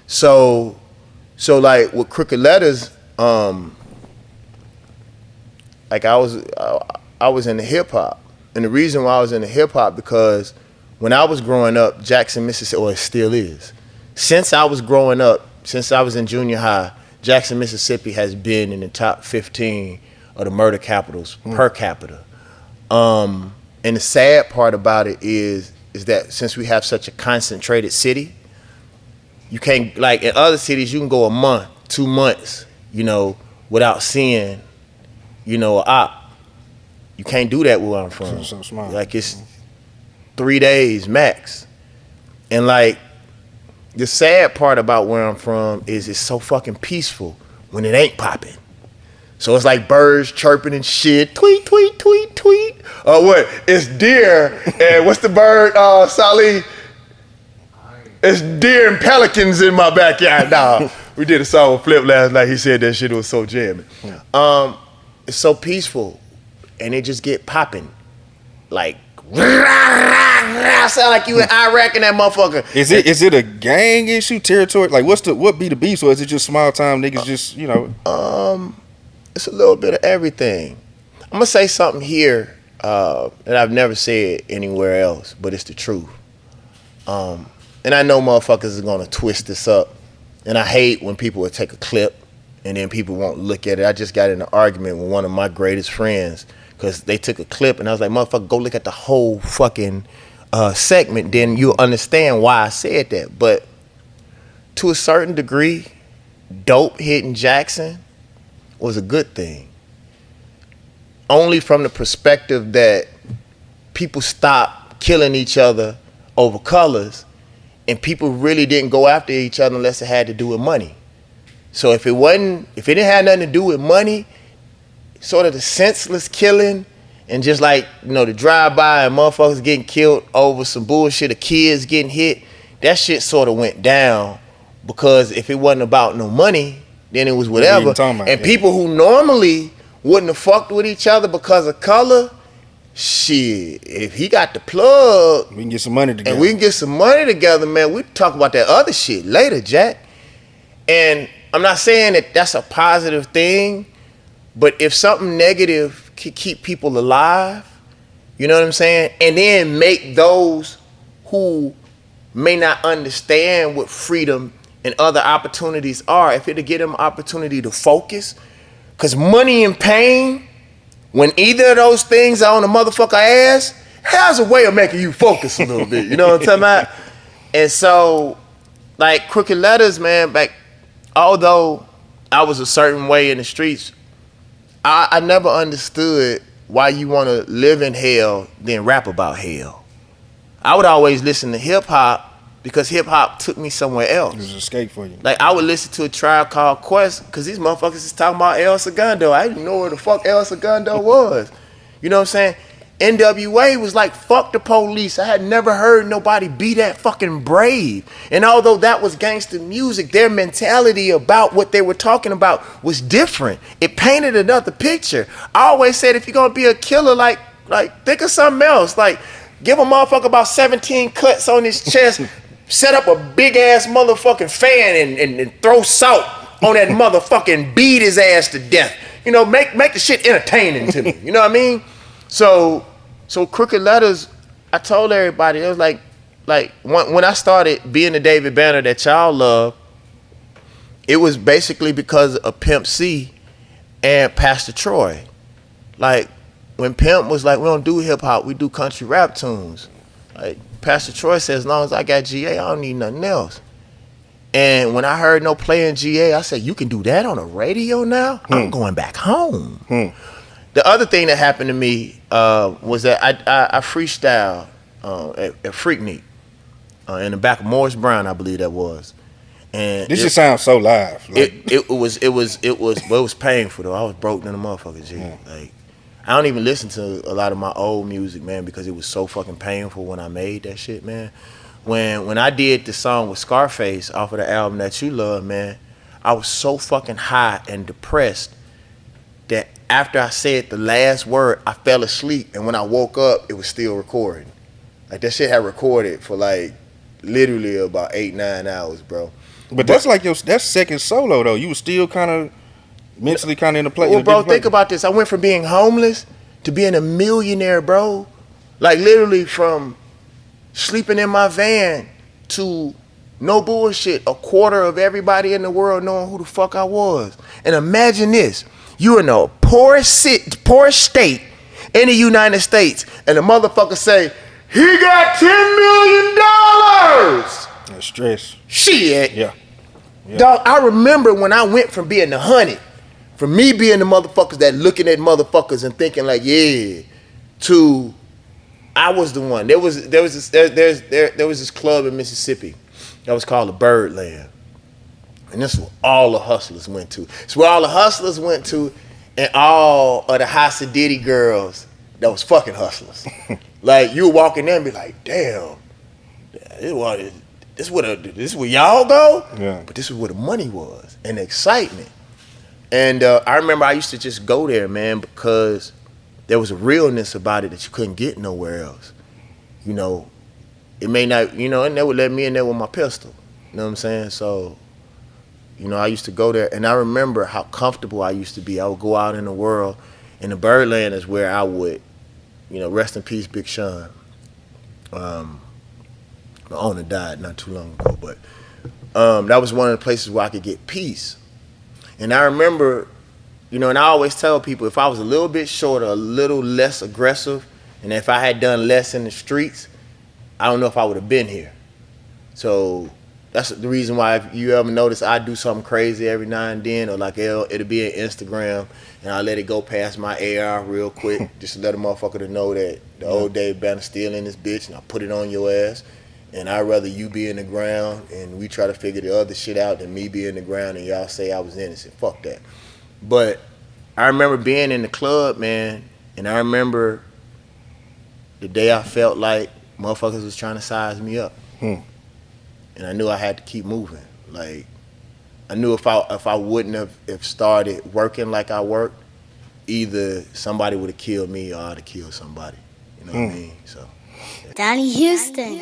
So like with Crooked Letters, like I was into hip hop, and the reason why I was into hip hop because when I was growing up, Jackson, Mississippi, or it still is. Since I was growing up, since I was in junior high, Jackson, Mississippi has been in the top 15 of the murder capitals per capita. And the sad part about it is that since we have such a concentrated city, you can't, like in other cities, you can go a month, 2 months, without seeing, a op. You can't do that where I'm from. So smart. Like it's 3 days max. And like the sad part about where I'm from is it's so fucking peaceful when it ain't popping. So it's like birds chirping and shit. Tweet, tweet, tweet, tweet. What? It's deer. And what's the bird, Sally? It's deer and pelicans in my backyard. Nah, we did a song with Flip last night. He said that shit was so jamming. Yeah. It's so peaceful. And it just get popping. Like, sound like you in Iraq and that motherfucker. Is it a gang issue, territory? Like, what be the beef? Or is it just small time niggas just, It's a little bit of everything. I'm gonna say something here that I've never said anywhere else, but it's the truth. And I know motherfuckers are gonna twist this up, and I hate when people would take a clip and then people won't look at it. I just got in an argument with one of my greatest friends because they took a clip and I was like, motherfucker, go look at the whole fucking segment, then you'll understand why I said that. But to a certain degree, dope hitting Jackson was a good thing. Only from the perspective that people stopped killing each other over colors and people really didn't go after each other unless it had to do with money. So if it didn't have nothing to do with money, sort of the senseless killing and just like, the drive-by and motherfuckers getting killed over some bullshit, of kids getting hit, that shit sort of went down because if it wasn't about no money, then it was whatever. And people who normally wouldn't have fucked with each other because of color, shit, if he got the plug, we can get some money together. And we can get some money together, man. We talk about that other shit later, Jack. And I'm not saying that that's a positive thing, but if something negative can keep people alive, you know what I'm saying? And then make those who may not understand what freedom and other opportunities are, if it'll give them opportunity to focus. Because money and pain, when either of those things are on a motherfucker ass, has a way of making you focus a little bit. You know what I'm talking about? And so, like Crooked Letters, man, although I was a certain way in the streets, I never understood why you want to live in hell then rap about hell. I would always listen to hip hop because hip hop took me somewhere else. It was an escape for you. Like I would listen to a Tribe Called Quest because these motherfuckers is talking about El Segundo. I didn't know where the fuck El Segundo was. You know what I'm saying? NWA was like, fuck the police. I had never heard nobody be that fucking brave. And although that was gangster music, their mentality about what they were talking about was different. It painted another picture. I always said, if you're gonna be a killer, like think of something else. Like, give a motherfucker about 17 cuts on his chest, set up a big ass motherfucking fan and throw salt on that motherfucking, beat his ass to death. Make the shit entertaining to me. You know what I mean? So Crooked Letters, I told everybody, it was like when I started being the David Banner that y'all love, it was basically because of Pimp C and Pastor Troy. Like when Pimp was like, we don't do hip hop, we do country rap tunes. Like Pastor Troy said, as long as I got GA, I don't need nothing else. And when I heard no playing GA, I said, you can do that on the radio now? I'm going back home. The other thing that happened to me was that I freestyled at Freaknik in the back of Morris Brown, I believe that was. And this just sounds so live. Like, it was painful though. I was broke than a motherfucker, G. Yeah. Like I don't even listen to a lot of my old music, man, because it was so fucking painful when I made that shit, man. When I did the song with Scarface off of the album That You Love, man, I was so fucking high and depressed that after I said the last word, I fell asleep, and when I woke up, it was still recording. Like that shit had recorded for like literally about 8-9 hours, bro. But that's like that's second solo though. You was still kind of mentally kind of in the play. Well, bro, think about this. I went from being homeless to being a millionaire, bro. Like literally from sleeping in my van to no bullshit, a quarter of everybody in the world knowing who the fuck I was. And imagine this. You're in a poor state in the United States, and the motherfucker say, he got $10 million. That's stress. Shit. Yeah. Dog, I remember when I went from being the 100, from me being the motherfuckers that looking at motherfuckers and thinking like, yeah, to I was the one. There was this club in Mississippi that was called the Birdland. And this is where all the hustlers went to. It's where all the hustlers went to and all of the high Diddy girls that was fucking hustlers. Like you would walk in there and be like, damn, this is where y'all go? Yeah. But this is where the money was and the excitement. And I remember I used to just go there, man, because there was a realness about it that you couldn't get nowhere else. You know, it may not, and they would let me in there with my pistol. You know what I'm saying? So, I used to go there, and I remember how comfortable I used to be. I would go out in the world, and the Birdland is where I would, rest in peace, Big Sean. My owner died not too long ago, but that was one of the places where I could get peace. And I remember, and I always tell people, if I was a little bit shorter, a little less aggressive, and if I had done less in the streets, I don't know if I would have been here. So that's the reason why, if you ever notice, I do something crazy every now and then, or like it'll be an Instagram, and I let it go past my AR real quick, just to let a motherfucker to know that the old Dave Banner still in this bitch, and I put it on your ass. And I'd rather you be in the ground and we try to figure the other shit out than me be in the ground and y'all say I was innocent. Fuck that. But I remember being in the club, man, and I remember the day I felt like motherfuckers was trying to size me up. And I knew I had to keep moving. Like, I knew if I wouldn't have started working like I worked, either somebody would have killed me or I'd have killed somebody. You know what I mean? So. Donnie Houston.